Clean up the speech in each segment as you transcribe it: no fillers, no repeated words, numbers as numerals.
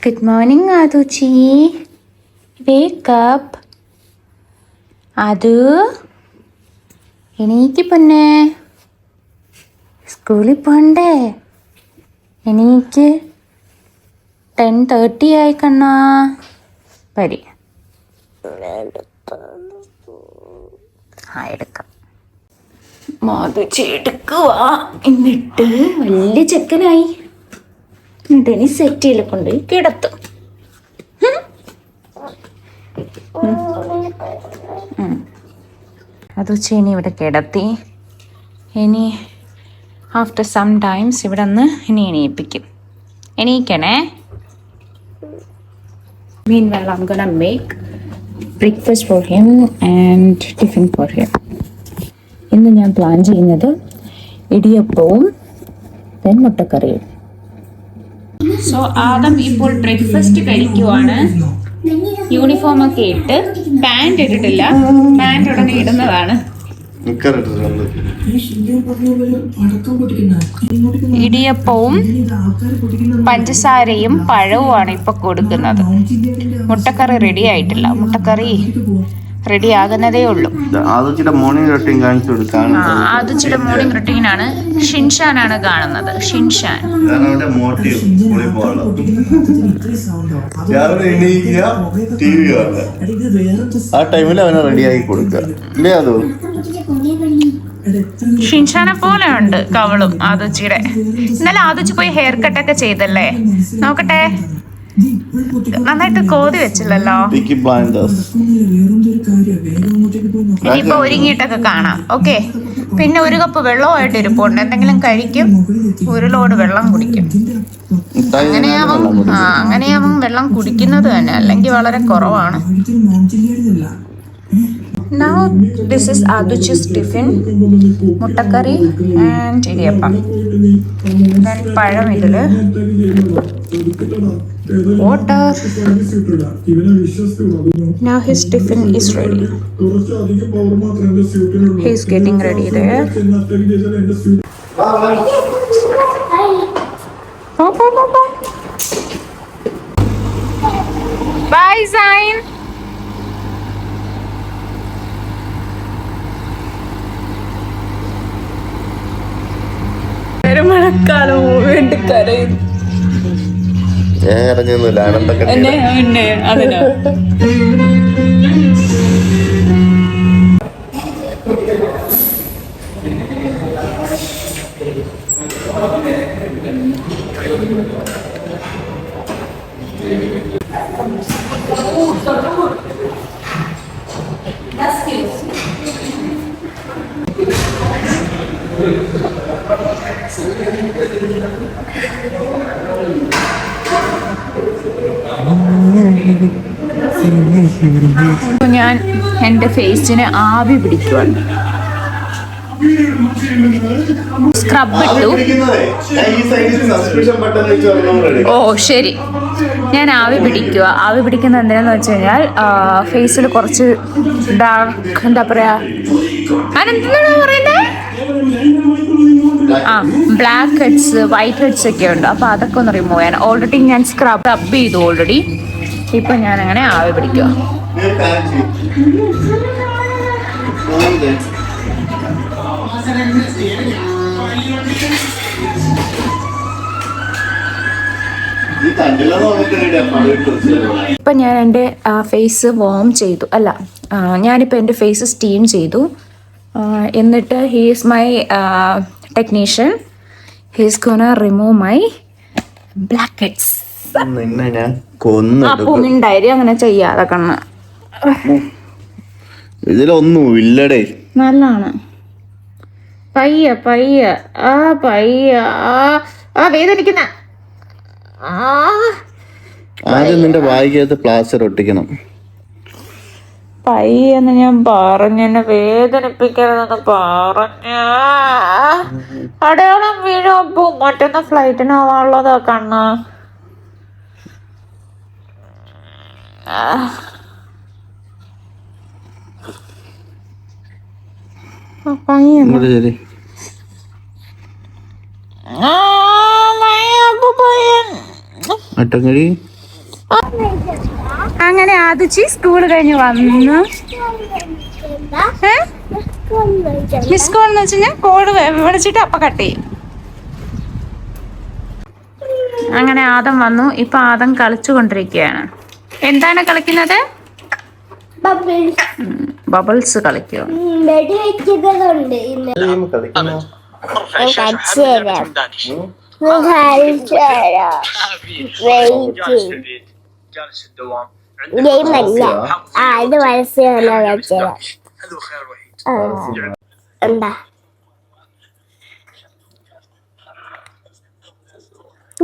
Good morning, Aduchi. Wake up. Adu. എണീക്ക് പൊന്നെ, സ്കൂളിൽ പോണ്ടേ? എണീക്ക്. 10:30 ആയി കണ്ണാ. പരി എടുക്കാം. മാതുച്ചി എടുക്കുവാ. എന്നിട്ട് വലിയ ചെക്കനായി. എന്നിട്ട് ഇനി സെറ്റിയിൽ കൊണ്ടുപോയി കിടത്തും. അത് ഇനി ഇവിടെ കിടത്തി. ഇനി ആഫ്റ്റർ സം ടൈംസ് ഇവിടെ നിന്ന് ഇനി എണീപ്പിക്കും. എണീക്കണേ. Meanwhile, I'm gonna make breakfast for him and tiffin for him. ഇന്ന് ഞാൻ പ്ലാൻ ചെയ്യുന്നത് ഇടിയപ്പവും then മുട്ടക്കറിയും. സോ ആദം ഇപ്പോൾ ബ്രേക്ക്ഫാസ്റ്റ് കഴിക്കുവാണ്. യൂണിഫോം ഒക്കെ ഇട്ട്, പാൻറ് ഇട്ടിട്ടില്ല. പാൻറ് ഉടനെ ഇടുന്നതാണ്. ഇടിയപ്പവും പഞ്ചസാരയും പഴവുമാണ് ഇപ്പൊ കൊടുക്കുന്നത്. മുട്ടക്കറി റെഡി ആയിട്ടില്ല. മുട്ടക്കറി റെഡി ആകുന്നതേ ഉള്ളൂ. ആദുച്ചിയുടെ മോർണിംഗ് റൊട്ടീൻ കാണിച്ചു കൊടുക്കാൻ. ആദുച്ചിയുടെ മോർണിംഗ് റൊട്ടീനാണ്. ഷിൻഷാനാണ് കാണുന്നത്. ഷിൻഷാൻ ആ ടൈമിൽ അവനെ റെഡിയാക്കി കൊടുക്കുക അല്ലേ? അതോ ഷിൻഷാനെ പോലെ ഉണ്ട് കവളും ആദുച്ചിയുടെ. ഇന്നലെ ആദുച്ചി പോയി ഹെയർ കട്ടൊക്കെ ചെയ്തല്ലേ? നോക്കട്ടെ. നന്നായിട്ട് കോതി വെച്ചില്ലല്ലോ. ഇനിയിപ്പോ ഒരുങ്ങിയിട്ടൊക്കെ കാണാം. ഓക്കെ. പിന്നെ ഒരു കപ്പ് വെള്ളമായിട്ട് ഇരിപ്പുണ്ട്. എന്തെങ്കിലും കഴിക്കും, ഒരു ലോഡ് വെള്ളം കുടിക്കും. അങ്ങനെയാവും വെള്ളം കുടിക്കുന്നത് തന്നെ, അല്ലെങ്കിൽ വളരെ കുറവാണ്. Now this is Aduchi's tiffin, മുട്ടക്കറി and ഇടിയപ്പം. Then പഴം ഇതില്, water. Now his tiffin is ready. He is getting ready there. Bye Zain. മഴക്കാലം വേണ്ടി കരയുന്നു. ഞാൻ അറിഞ്ഞൊന്നുമില്ല. അതിനാ ഞാൻ എൻ്റെ ഫേസിന് ആവി പിടിക്കുവാണ്. സ്ക്രബ് ഇട്ടു. ഓ ശരി. ഞാൻ ആവി പിടിക്കുക. ആവി പിടിക്കുന്നത് എന്തിനാന്ന് വെച്ച് കഴിഞ്ഞാൽ ഫേസിൽ കുറച്ച് ഡാർക്ക്, എന്താ പറയാ, അതെന്താണ് പറയുന്നത്, ബ്ലാക്ക് ഹെഡ്സ്, വൈറ്റ് ഹെഡ്സ് ഒക്കെ ഉണ്ട്. അപ്പോൾ അതൊക്കെ ഒന്ന് റിമൂവ് ചെയ്യാൻ ഓൾറെഡി ഞാൻ സ്ക്രബ് ചെയ്തു ഓൾറെഡി. ഇപ്പം ഞാൻ അങ്ങനെ ആവി പിടിക്കുക. ഇപ്പം ഞാൻ എൻ്റെ ഫേസ് വാം ചെയ്തു. അല്ല, ഞാനിപ്പോൾ എൻ്റെ ഫേസ് സ്റ്റീം ചെയ്തു. എന്നിട്ട് he is my technician. He is gonna remove my blackheads. ഉണ്ടായി അങ്ങനെ ചെയ്യാതെ കണ്ണ്. ഇതിലൊന്നും ഇല്ലടേ. നല്ലാണ്. പയ്യ പയ്യ വേദനിക്കുന്ന. ആദ്യം നിന്റെ വായിക്കകത്ത് പ്ലാസ്റ്റർ ഒട്ടിക്കണം. പയ്യെന്ന് ഞാൻ പറഞ്ഞു. എന്നെ വേദനിപ്പിക്കരുതെന്ന് പറഞ്ഞ അടയാളം വീഴപ്പോ മറ്റൊന്ന് ഫ്ലൈറ്റിനാവാനുള്ളതാ കണ്ണ്. അട്ടങ്കടി അങ്ങനെ ആദിച്ചി സ്കൂൾ കഴിഞ്ഞ് വന്നു. മിസ് കോൾ എന്ന് വെച്ച് കഴിഞ്ഞാൽ കോള് വിളിച്ചിട്ട് അപ്പൊ കട്ട് ചെയ്യും. അങ്ങനെ ആദം വന്നു. ഇപ്പൊ ആദം കളിച്ചുകൊണ്ടിരിക്കുകയാണ്. എന്താണ് കളിക്കുന്നത്? ബബിൾസ് കളിക്കുക. ഇത് എന്താ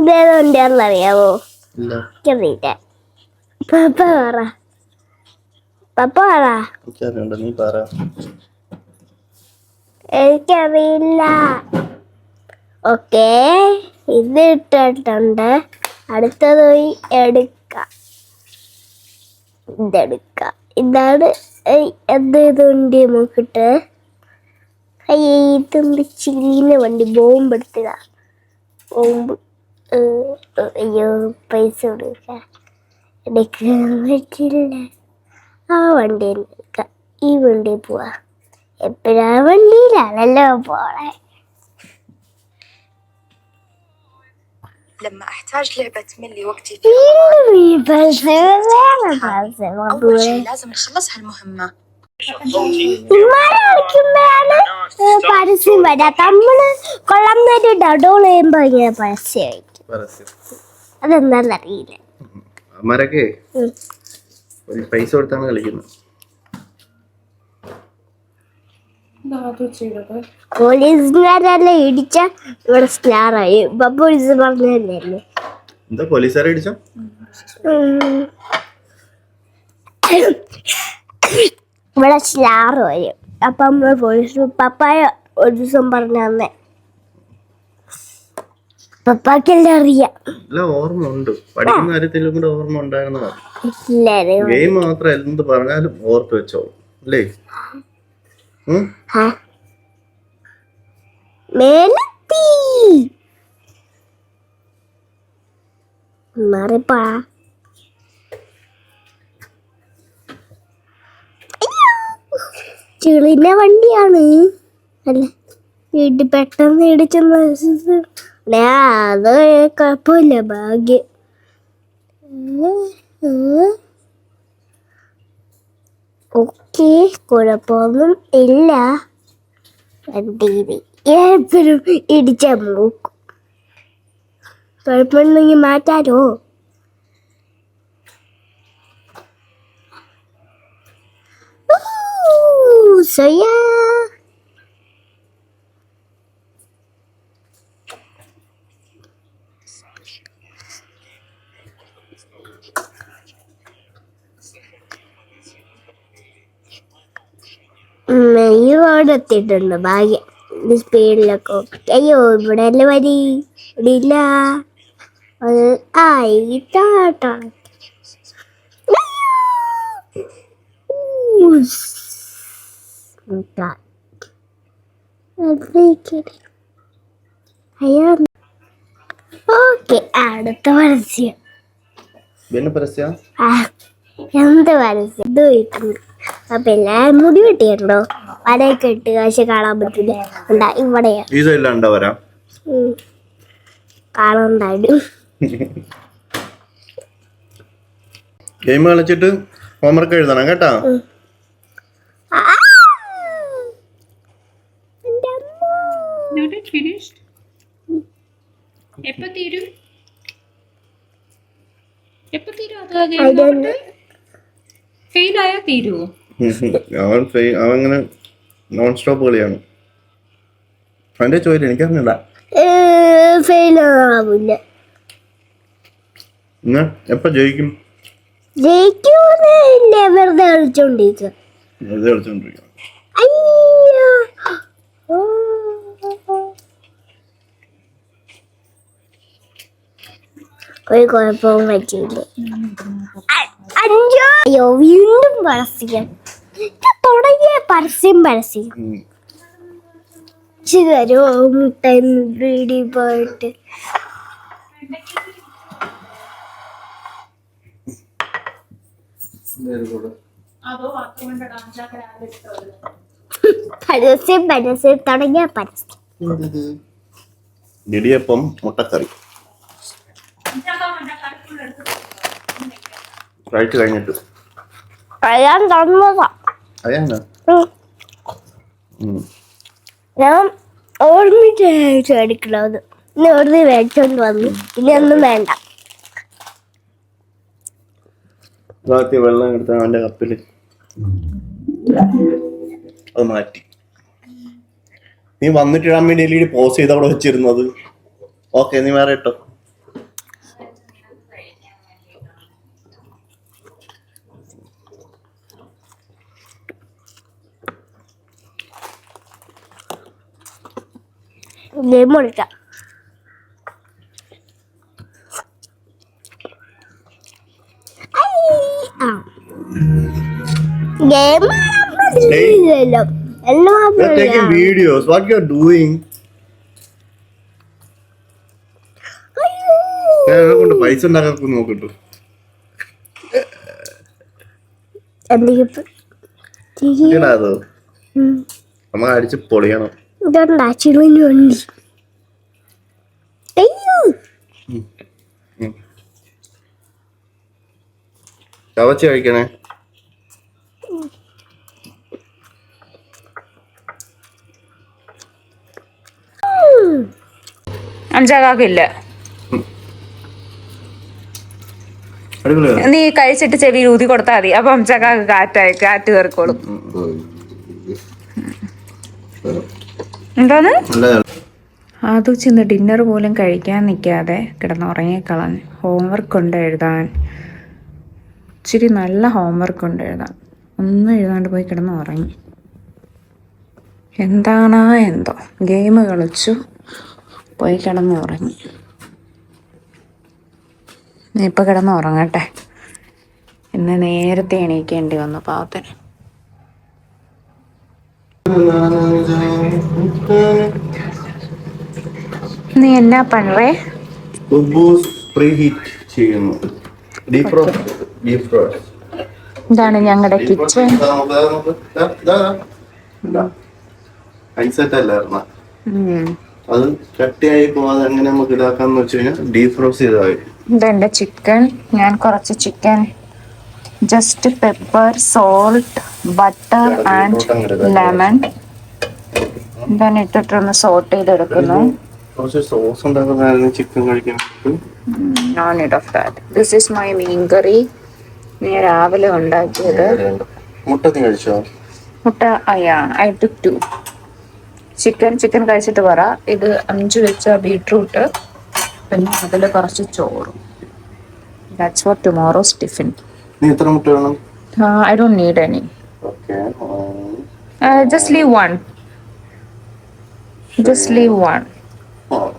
ഇതേതുണ്ടെന്നറിയാവോ? പപ്പ പറ, പപ്പ പറ. എനിക്കറിയില്ല. ഓക്കെ, ഇത് ഇട്ടിട്ടുണ്ട്. അടുത്തത് പോയി എടുക്കാം. ഇതെടുക്കാം. ഇതാണ് എന്ത് നോക്കിട്ട്. ഇതെന്ത് ചീന വണ്ടി, ബോംബ് എടുത്തതാ. ബോംബ്. അയ്യോ, പൈസ കൊടുക്കാൻ പറ്റില്ല. ആ വണ്ടി എടുക്കാം. ഈ വണ്ടി പോവാ. എപ്പോഴാ വണ്ടിയിലാണല്ലോ പോളെ. لما احتاج لعبة تملي وقتي أول شيء لازم نخلص هالمهمة. പരസ്യം വരാം. നമ്മള് കൊള്ളാന്നൊരു ഡൗൺ ചെയ്യുമ്പോ ഇങ്ങനെ പരസ്യമായിരിക്കും. അതെന്താന്നറിയില്ല. അമ്മരൊക്കെ പൈസ കൊടുത്താണ് കളിക്കുന്നത്. പോലീസുകാരെല്ലാം ഇടിച്ച ഇവിടെ സ്റ്റാറായി. പോലീസ് പറഞ്ഞല്ലേ എന്താ പോലീസുകാരെ ഇടിച്ച? ഇവിടെ സ്റ്റാർ വരും. അപ്പൊ നമ്മള് പോലീസ് പപ്പായ ഒരു ദിവസം പറഞ്ഞ തന്നെ പപ്പാക്കെല്ലാം അറിയാം. ഓർമ്മ ഉണ്ട്, പഠിക്കുന്ന കാര്യത്തിലും കൂടെ ഓർമ്മ ഉണ്ടായിരുന്നതാണ്. ഗെയിം മാത്രം എന്ത് പറഞ്ഞാലും ഓർത്ത് വെച്ചോ അല്ലേ? മേലെത്തി മാറിപ്പാ. ചെളിന്റെ വണ്ടിയാണ് അല്ല, വീട്ടിൽ പെട്ടെന്ന് ഇടിച്ചെന്ന്. അത് കുഴപ്പമില്ല, ഭാഗ്യം. ഓക്കെ, കുഴപ്പമൊന്നും ഇല്ല. വണ്ടിയിൽ എപ്പോഴും ഇടിച്ച നോക്കും. കുഴപ്പമുണ്ടെങ്കിൽ മാറ്റാലോ. സോയാ ഇവിടെ എത്തിയിട്ടുണ്ട്. ഭാഗ്യം. സ്പീഡിലൊക്കെ. അയ്യോ, ഇവിടെ അല്ലേ വരി, ഇവിടെ ഇല്ല. ആയിട്ടാട്ടോ. അയ്യോ, ഓക്കെ. അടുത്ത പരസ്യം. എന്ത് പരസ്യം? അപ്പൊ എല്ലാരും മുടി വെട്ടിയിട്ടുണ്ടോ? വരയൊക്കെ ഇട്ട് കാശ് കാണാൻ പറ്റില്ല. ഇവിടെയാ കാണണ്ടായിരുന്നു. ഗെയിം കളിച്ചിട്ട് ഹോംവർക്ക് എഴുതണം കേട്ടാ. അവങ്ങനെ നോൺ സ്റ്റോപ്പ് കളിയാണ്. അവന്റെ ചോദ്യം എനിക്കറിഞ്ഞില്ല. എപ്പ ജയിക്കും? വെറുതെ കളിച്ചോണ്ടിരിക്കും. ഒരു കുഴപ്പവും പറ്റിയില്ല. അയ്യോ, വീണ്ടും പരസ്യം. തുടങ്ങിയ പരസ്യം തരുമോ? മുട്ട പോയിട്ട് പരസ്യം തുടങ്ങിയ പരസ്യം. ഇടിയപ്പം മുട്ടക്കറി കഴിച്ചു കഴിഞ്ഞിട്ട് പറയാൻ തന്നതാ. അയാ ഞാൻ ഓർമ്മിച്ച് എടുക്കണത് ഇനി വെറുതെ മേടിച്ചോണ്ട് വന്നു. ഇനി ഒന്നും വേണ്ട. വെള്ളം എടുത്ത അവന്റെ കപ്പില് അത് മാറ്റി. നീ വന്നിട്ടിടാൻ വേണ്ടി എല്ലാം പോസ് ചെയ്ത് അവിടെ വെച്ചിരുന്നത്. ഓക്കെ, നീ വേറെ ഇട്ടോ. ഗെയിം കളിക്കാം. Game You're taking videos. What you're doing? ഞാൻ കൊണ്ട് പൈസ ഉണ്ടാക്കാൻ നോക്കട്ടു. അതോ നമ്മ അടിച്ച് പൊളിയണം. ചവച്ച് കഴിക്കണേ. അഞ്ചാകാക്കില്ല. നീ കഴിച്ചിട്ട് ചെവി ഊതി കൊടുത്താൽ മതി. അപ്പൊ അഞ്ചാകാക്ക് കാറ്റ് കയറിക്കോളും. എന്താന്ന് അത് ചെന്ന് ഡിന്നർ പോലും കഴിക്കാൻ നിൽക്കാതെ കിടന്നുറങ്ങിക്കളഞ്ഞ്. ഹോംവർക്ക് ഉണ്ട് എഴുതാൻ, ഇച്ചിരി നല്ല ഹോംവർക്ക് ഉണ്ട് എഴുതാൻ. ഒന്നും എഴുതാണ്ട് പോയി കിടന്നുറങ്ങി. എന്താണാ എന്തോ ഗെയിം കളിച്ചു പോയി കിടന്നുറങ്ങി. ഇപ്പം കിടന്നുറങ്ങട്ടെ. ഇന്ന് നേരത്തെ എണീക്കേണ്ടി വന്നു പാവത്തിന്. നീ എന്നാ പണേ? ഇതാണ് ഞങ്ങളുടെ കിച്ചൺ. അത് കട്ടിയായി പോവാതെ എങ്ങനെ നമുക്ക് ഇതാക്കാന്ന് വെച്ച് കഴിഞ്ഞാൽ ഡീഫ്രോസ് ചെയ്താൽ ഇതെന്റെ ചിക്കൻ. ഞാൻ കുറച്ച് chicken just pepper, salt, butter and lemon ഇതാണ് ഇട്ടിട്ടൊന്ന് സോട്ട് ചെയ്തെടുക്കുന്നു. കുറച്ച് സോസ് ഉണ്ടാക്കുന്ന ചിക്കൻ കഴിക്കാൻ. No need of that. This is my മീൻ കറി. ഞാൻ രാവിലെ ഉണ്ടാക്കിയത്. മുട്ട നീ കഴിച്ചോ? മുട്ട I took 2. ചിക്കൻ കഴിച്ചിട്ട് പറ. ഇത് 5 വെച്ച ബീട്രൂട്ട്, പിന്നെ അതിൽ കുറച്ച് ചോറും. That's for tomorrow's tiffin. നീ എത്ര മുട്ട വേണം? I don't need any. Okay. Just leave one. Just leave one. Oh.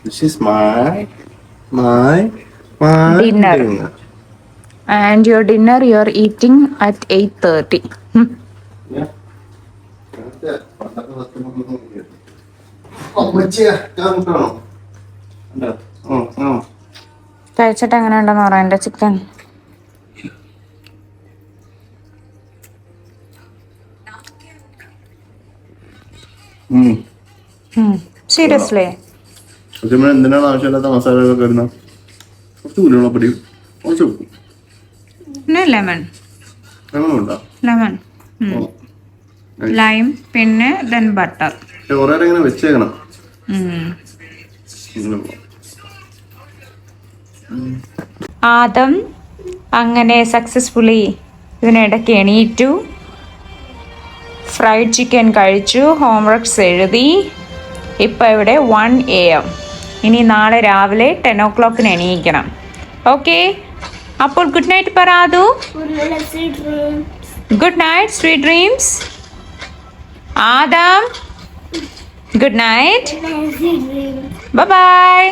This is my dinner. And your dinner you are eating at 8:30. Yeah. കഴിച്ചിട്ട് എങ്ങനെ ഉണ്ടെന്ന് പറയാം എൻ്റെ ചിക്കൻ. സീരിയസ്ലി എന്തിനാണ് ആവശ്യമില്ലാത്ത മസാലകളൊക്കെ ഇടുന്നത്? കുറച്ച് കുരുമുളപ്പൊടി, കുറച്ച് ഉപ്പ്, ലെമൺ, ലെമൺ ലൈം, പിന്നെ ദെൻ ബട്ടർ. കുറേ ഇങ്ങനെ വെച്ചേക്കണം. ആദം അങ്ങനെ സക്സസ്ഫുള്ളി ഇതിനിടയ്ക്ക് എണീറ്റു, ഫ്രൈഡ് ചിക്കൻ കഴിച്ചു, ഹോംവർക്ക്സ് എഴുതി. ഇപ്പം ഇവിടെ 1 AM. ഇനി നാളെ രാവിലെ 10 o'clock എണീക്കണം. ഓക്കെ, അപ്പോൾ ഗുഡ് നൈറ്റ് പറയാതു. Good night, sweet dreams. Adam, good night. Bye by.